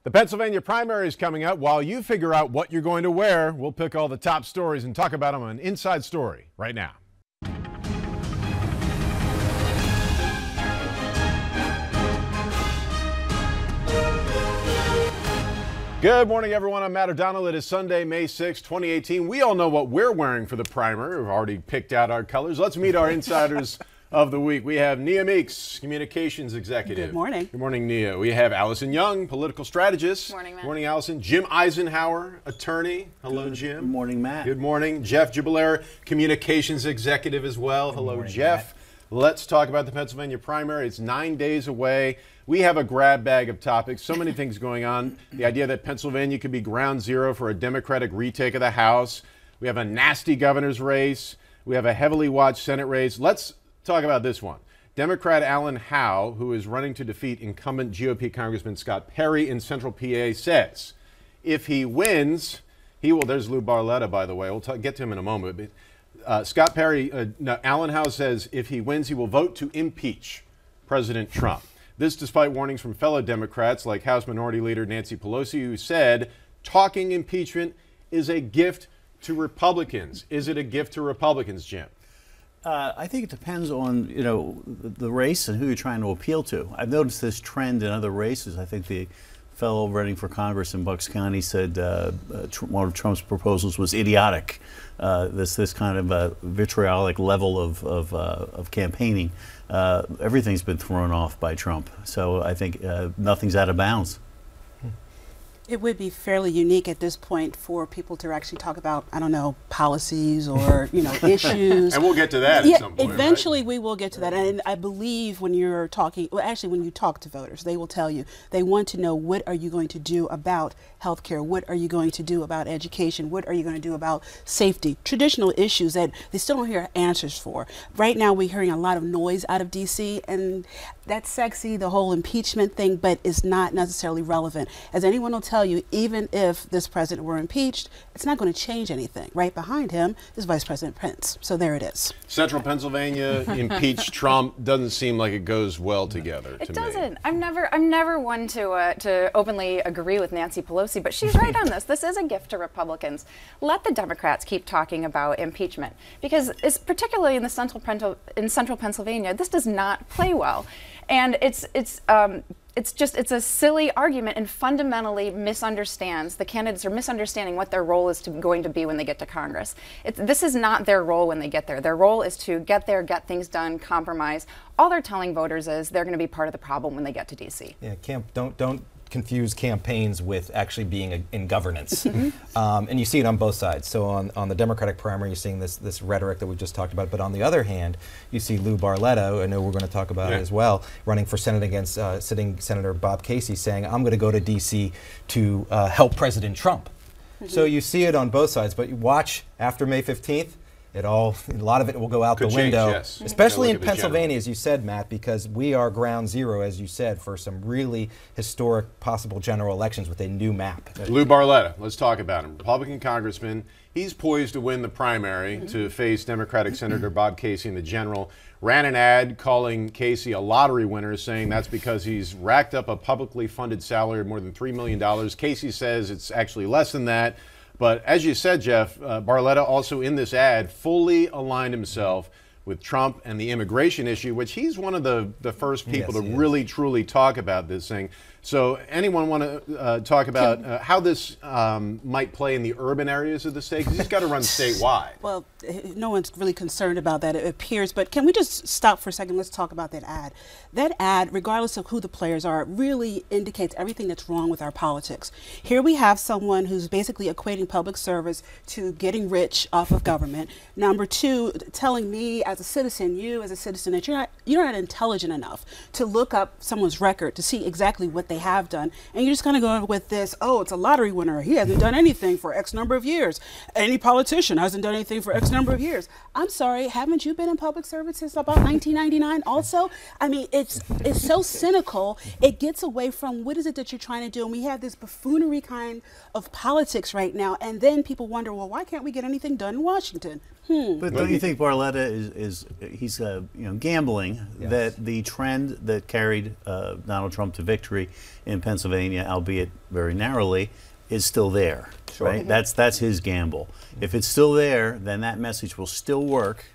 The Pennsylvania primary is coming up. While you figure out what you're going to wear, we'll pick all the top stories and talk about them on Inside Story right now. Good morning, everyone. I'm Matt O'Donnell. It is Sunday, May 6, 2018. We all know what we're wearing for the primary. We've already picked out our colors. Let's meet our insiders of the week. We have Nia Meeks, Communications Executive. Good morning. Good morning, Nia. We have Allison Young, Political Strategist. Good morning, Matt. Good morning, Allison. Jim Eisenhower, Attorney. Hello, Jim. Good morning, Matt. Good morning. Jeff Jubilaire, Communications Executive as well. Hello, morning, Jeff. Let's talk about the Pennsylvania primary. It's 9 days away. We have a grab bag of topics, so many things going on. The idea that Pennsylvania could be ground zero for a Democratic retake of the House. We have a nasty governor's race. We have a heavily watched Senate race. Let's talk about this one. Democrat Alan Howe, who is running to defeat incumbent GOP Congressman Scott Perry in Central PA, says if he wins, he will, there's Lou Barletta, by the way. We'll get to him in a moment. But, Scott Perry, Alan Howe says if he wins, he will vote to impeach President Trump. This despite warnings from fellow Democrats like House Minority Leader Nancy Pelosi, who said talking impeachment is a gift to Republicans. Is it a gift to Republicans, Jim? I think it depends on, the race and who you're trying to appeal to. I've noticed this trend in other races. I think the fellow running for Congress in Bucks County said one of Trump's proposals was idiotic. This kind of vitriolic level of campaigning. Everything's been thrown off by Trump. So I think nothing's out of bounds. It would be fairly unique at this point for people to actually talk about, I don't know, policies or, issues. And we'll get to that at some point. Eventually right? we will get to that. And I believe when you're talking, well, actually when you talk to voters, they will tell you, they want to know what are you going to do about health care? What are you going to do about education? What are you going to do about safety? Traditional issues that they still don't hear answers for. Right now we're hearing a lot of noise out of D.C. and that's sexy, the whole impeachment thing, but it's not necessarily relevant. As anyone will tell you, even if this president were impeached, it's not going to change anything. Right behind him is Vice President Pence. So there it is. Central Pennsylvania, impeach Trump, doesn't seem like it goes well together to me. It doesn't. I'm never one to openly agree with Nancy Pelosi, but she's right on this. This is a gift to Republicans. Let the Democrats keep talking about impeachment because, particularly in Central Pennsylvania, this does not play well. And it's a silly argument and fundamentally misunderstands. The candidates are misunderstanding what their role is going to be when they get to Congress. This is not their role when they get there. Their role is to get there, get things done, compromise. All they're telling voters is they're going to be part of the problem when they get to D.C. Yeah, don't confuse campaigns with actually being in governance. And you see it on both sides. So on the Democratic primary, you're seeing this rhetoric that we just talked about. But on the other hand, you see Lou Barletta, I know we're going to talk about it as well, running for Senate against sitting Senator Bob Casey, saying, I'm going to go to D.C. to help President Trump. So you see it on both sides. But you watch after May 15th, a lot of it will go out the window, yes. Especially in Pennsylvania, as you said, Matt, because we are ground zero, as you said, for some really historic possible general elections with a new map. Lou Barletta, let's talk about him. Republican congressman. He's poised to win the primary to face Democratic Senator Bob Casey in the general. Ran an ad calling Casey a lottery winner, saying that's because he's racked up a publicly funded salary of more than $3 million. Casey says it's actually less than that. But as you said, Jeff, Barletta also in this ad fully aligned himself with Trump and the immigration issue, which he's one of the first people to really, truly talk about this thing. So anyone want to talk about how this might play in the urban areas of the state? Because he's got to run statewide. Well, no one's really concerned about that, it appears. But can we just stop for a second? Let's talk about that ad. That ad, regardless of who the players are, really indicates everything that's wrong with our politics. Here we have someone who's basically equating public service to getting rich off of government. Number two, telling me as a citizen, you as a citizen, that you're not intelligent enough to look up someone's record to see exactly what they have done. And you're just kind of going with this, oh, it's a lottery winner. He hasn't done anything for X number of years. Any politician hasn't done anything for X number of years. I'm sorry, haven't you been in public service since about 1999 also? I mean, it's so cynical. It gets away from what is it that you're trying to do. And we have this buffoonery kind of politics right now. And then people wonder, well, why can't we get anything done in Washington? But don't you think Barletta he's gambling that the trend that carried Donald Trump to victory in Pennsylvania, albeit very narrowly, is still there. Right? That's his gamble. If it's still there, then that message will still work.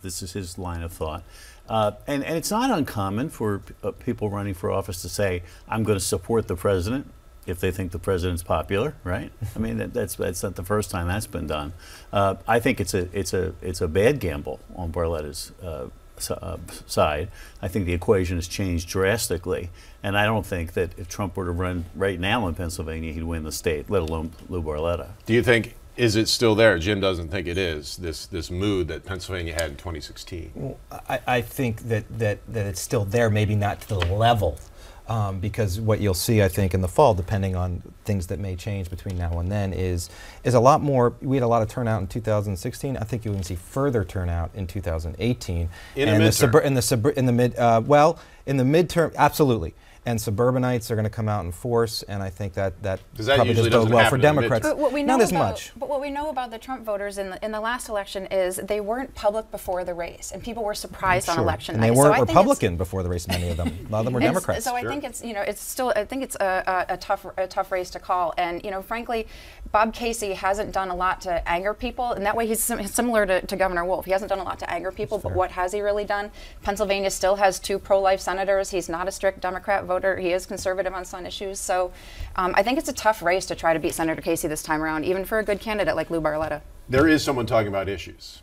This is his line of thought. And it's not uncommon for people running for office to say, I'm going to support the president if they think the president's popular, right? I mean, that's not the first time that's been done. I think it's a bad gamble on Barletta's side. I think the equation has changed drastically, and I don't think that if Trump were to run right now in Pennsylvania, he'd win the state, let alone Lou Barletta. Do you think, is it still there? Jim doesn't think it is, this mood that Pennsylvania had in 2016. Well, I think that it's still there, maybe not to the level. Because what you'll see, I think, in the fall, depending on things that may change between now and then, is a lot more. We had a lot of turnout in 2016. I think you can see further turnout in 2018. In the midterm, absolutely. And suburbanites are going to come out in force, and I think that Does that probably usually does bode doesn't well happen for in the Democrats. But what we know not as about, much. But what we know about the Trump voters in the last election is they weren't public before the race, and people were surprised on election and night. they So weren't I think Republican before the race. Many of them, a lot of them were Democrats. So I think it's it's still I think it's a tough race to call, and frankly, Bob Casey hasn't done a lot to anger people, and that way he's similar to Governor Wolf. He hasn't done a lot to anger people, but what has he really done? Pennsylvania still has 2 pro-life senators. He's not a strict Democrat voter. He is conservative on some issues. So I think it's a tough race to try to beat Senator Casey this time around, even for a good candidate like Lou Barletta. There is someone talking about issues.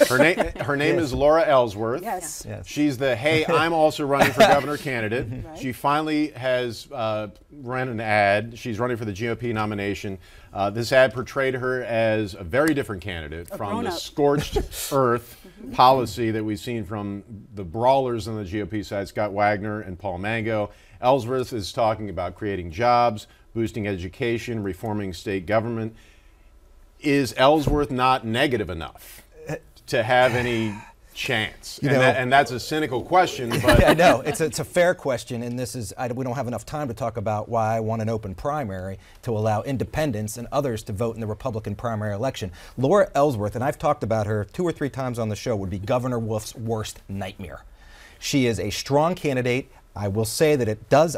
Her name is Laura Ellsworth. Yes. She's the hey, I'm also running for governor candidate. Right. She finally has ran an ad. She's running for the GOP nomination. This ad portrayed her as a very different candidate from the scorched earth policy that we've seen from the brawlers on the GOP side, Scott Wagner and Paul Mango. Ellsworth is talking about creating jobs, boosting education, reforming state government. Is Ellsworth not negative enough to have any chance? And that's a cynical question, but I know it's a fair question, and this is we don't have enough time to talk about why I want an open primary to allow independents and others to vote in the Republican primary election. Laura Ellsworth, and I've talked about her 2 or 3 times on the show, would be Governor Wolf's worst nightmare. She is a strong candidate. I will say that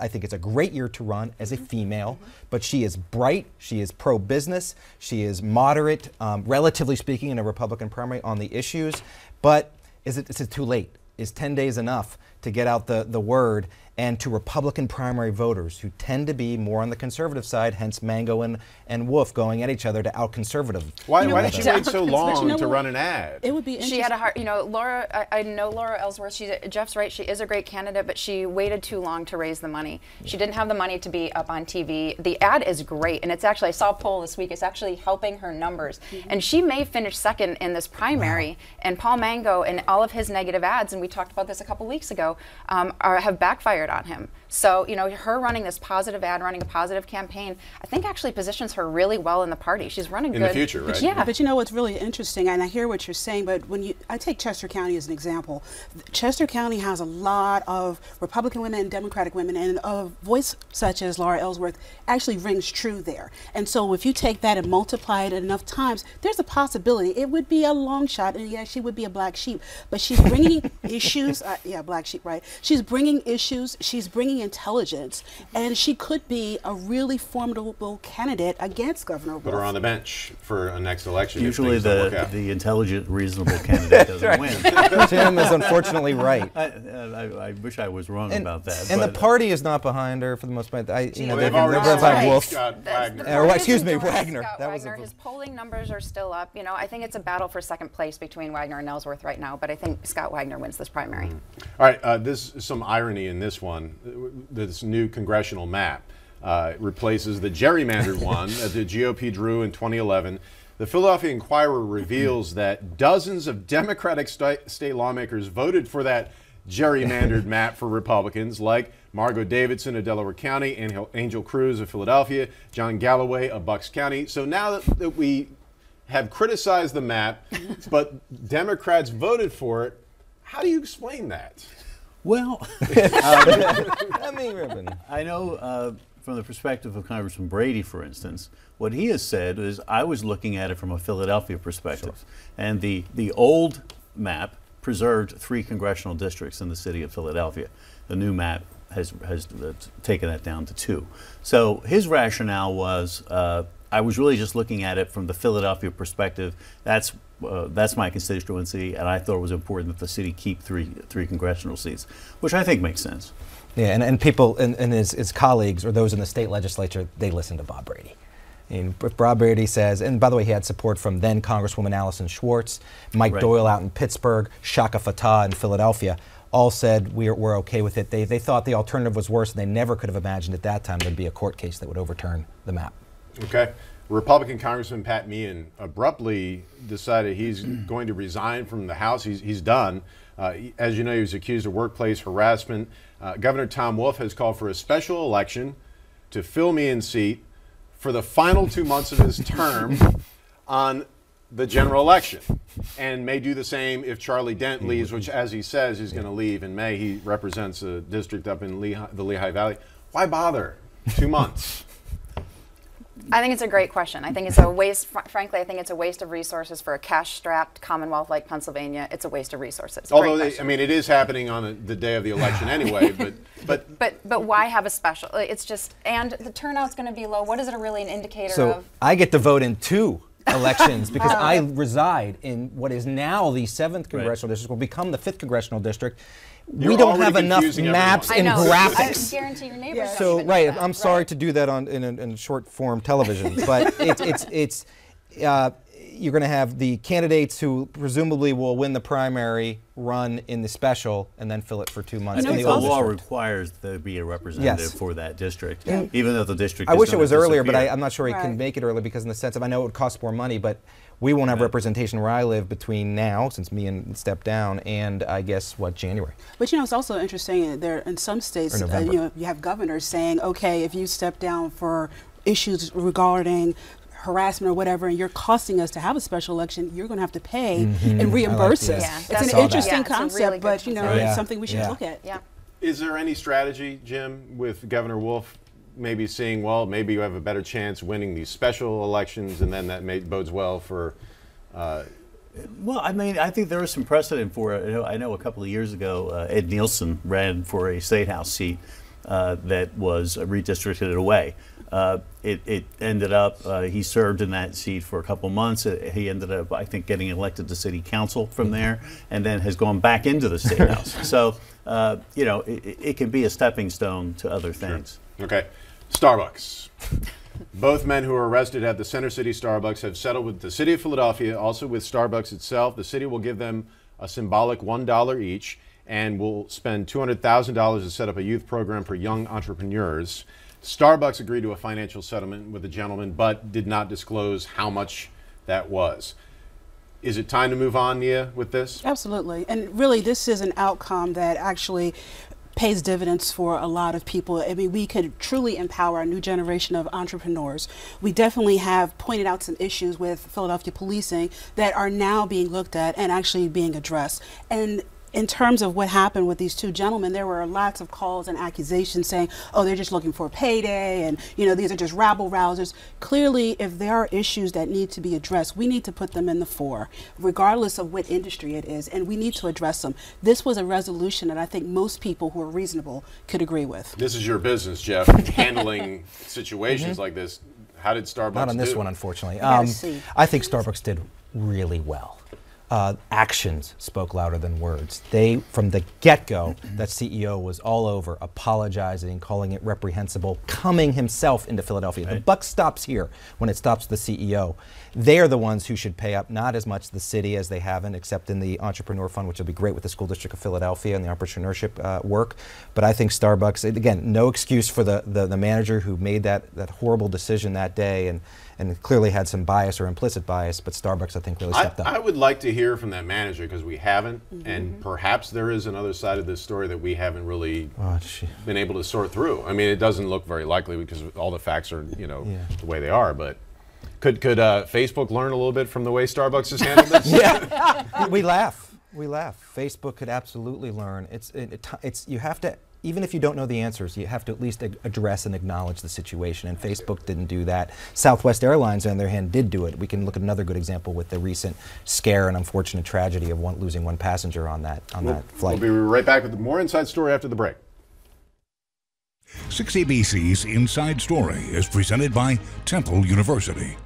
I think it's a great year to run as a female, but she is bright, she is pro-business, she is moderate, relatively speaking, in a Republican primary on the issues. But is it too late? Is 10 days enough to get out the word? And to Republican primary voters who tend to be more on the conservative side, hence Mango and Wolf going at each other to out-conservative. Why did she wait so long to run an ad? It would be interesting. She had a hard, Laura, I know Laura Ellsworth, Jeff's right, she is a great candidate, but she waited too long to raise the money. She didn't have the money to be up on TV. The ad is great, and it's actually, I saw a poll this week, it's actually helping her numbers. And she may finish second in this primary, and Paul Mango and all of his negative ads, and we talked about this a couple weeks ago, have backfired on him. So, her running this positive ad, running a positive campaign, I think actually positions her really well in the party. She's running good. In the future, right? Yeah, but what's really interesting, and I hear what you're saying, but I take Chester County as an example. Chester County has a lot of Republican women and Democratic women, and a voice such as Laura Ellsworth actually rings true there. And so if you take that and multiply it enough times, there's a possibility. It would be a long shot, and yeah, she would be a black sheep, but she's bringing issues, black sheep, right? She's bringing issues, she's bringing intelligence, and she could be a really formidable candidate against Governor Wolf. Put her on the bench for a next election. Usually the intelligent, reasonable candidate doesn't win. Tim is unfortunately right. I wish I was wrong about that. And the party is not behind her for the most part. they've already by Wolf. Excuse me, Wagner. That was his polling numbers are still up. I think it's a battle for second place between Wagner and Ellsworth right now, but I think Scott Wagner wins this primary. All right, there's some irony in this one. This new congressional map replaces the gerrymandered one that the GOP drew in 2011. The Philadelphia Inquirer reveals that dozens of Democratic state lawmakers voted for that gerrymandered map for Republicans, like Margot Davidson of Delaware County, Angel Cruz of Philadelphia, John Galloway of Bucks County. So now that we have criticized the map, but Democrats voted for it, how do you explain that? Well, I know from the perspective of Congressman Brady, for instance, what he has said is I was looking at it from a Philadelphia perspective. And the old map preserved 3 congressional districts in the city of Philadelphia. The new map has taken that down to 2. So his rationale was, I was really just looking at it from the Philadelphia perspective. That's my constituency, and I thought it was important that the city keep three congressional seats, which I think makes sense. Yeah, and people and his colleagues or those in the state legislature, they listen to Bob Brady. And if Bob Brady says, and by the way, he had support from then Congresswoman Allison Schwartz, Mike Doyle out in Pittsburgh, Shaka Fatah in Philadelphia, all said we're okay with it. They thought the alternative was worse, and they never could have imagined at that time there'd be a court case that would overturn the map. Okay. Republican Congressman Pat Meehan abruptly decided he's going to resign from the House. He's done. As you know, he was accused of workplace harassment. Governor Tom Wolf has called for a special election to fill Meehan's seat for the final 2 months of his term on the general election, and may do the same if Charlie Dent leaves, which, as he says, he's going to leave in May. He represents a district up in the Lehigh Valley. Why bother? 2 months. I think it's a great question. I think it's a waste, frankly, I think it's a waste of resources for a cash-strapped Commonwealth like Pennsylvania. It's a waste of resources. Although, I mean, it is happening on the day of the election anyway, but why have a special? It's just, and the turnout's going to be low. What is it really an indicator so of? I get to vote in 2 elections because I reside in what is now the 7th congressional district, will become the 5th congressional district. We don't have enough maps and graphics. I guarantee your neighbors. So don't even do that. I'm sorry to do that in short form television, but it's you're going to have the candidates who presumably will win the primary run in the special and then fill it for 2 months. The law requires there be a representative for that district, even though the district. I wish it was earlier, but I'm not sure he can make it early because in the sense of I know it would cost more money, but we won't have representation where I live between now, since Meehan stepped down, and I guess what, January. But you know, it's also interesting. There in some states, you know, you have governors saying, okay, if you step down for issues regarding harassment or whatever, and you're costing us to have a special election, you're going to have to pay and reimburse us. Yeah. It's an interesting concept, really but you know, it's something we should look at. Yeah. Is there any strategy, Jim, with Governor Wolf maybe seeing, well, maybe you have a better chance winning these special elections, and then that bodes well for? Well, I mean, I think there is some precedent for it. I know a couple of years ago, Ed Nielsen ran for a state house seat that was redistricted away. It ended up, he served in that seat for a couple months. He ended up, I think, getting elected to city council from there, and then has gone back into the state house. So, you know, it can be a stepping stone to other things. Sure. Okay. Starbucks. Both men who were arrested at the Center City Starbucks have settled with the city of Philadelphia, also with Starbucks itself. The city will give them a symbolic $1 each and will spend $200,000 to set up a youth program for young entrepreneurs. Starbucks agreed to a financial settlement with the gentleman, but did not disclose how much that was. Is it time to move on, Nia, with this? Absolutely. And really, this is an outcome that actually pays dividends for a lot of people. I mean, we could truly empower a new generation of entrepreneurs. We definitely have pointed out some issues with Philadelphia policing that are now being looked at and actually being addressed. And in terms of what happened with these two gentlemen, there were lots of calls and accusations saying, oh, they're just looking for a payday, and you know, these are just rabble-rousers. Clearly, if there are issues that need to be addressed, we need to put them in the fore, regardless of what industry it is, and we need to address them. This was a resolution that I think most people who are reasonable could agree with. This is your business, Jeff, handling situations like this. How did Starbucks do? Not on this one, unfortunately. I think Starbucks did really well. Actions spoke louder than words. They, from the get-go, that CEO was all over, apologizing, calling it reprehensible, coming himself into Philadelphia. The buck stops here when it stops the CEO. They're the ones who should pay up, not as much the city as they haven't, except in the Entrepreneur Fund, which will be great with the School District of Philadelphia and the entrepreneurship work. But I think Starbucks, again, no excuse for the manager who made that horrible decision that day and clearly had some bias or implicit bias, but Starbucks, I think, really stepped up. I would like to hear from that manager because we haven't, and perhaps there is another side of this story that we haven't really been able to sort through. I mean, it doesn't look very likely because all the facts are, you know, the way they are, but could Facebook learn a little bit from the way Starbucks has handled this? Yeah, we laugh. Facebook could absolutely learn. It's you have to. Even if you don't know the answers, you have to at least address and acknowledge the situation, and Facebook didn't do that. Southwest Airlines, on the other hand, did do it. We can look at another good example with the recent scare and unfortunate tragedy of losing one passenger on that flight. We'll be right back with more Inside Story after the break. 6ABC's Inside Story is presented by Temple University.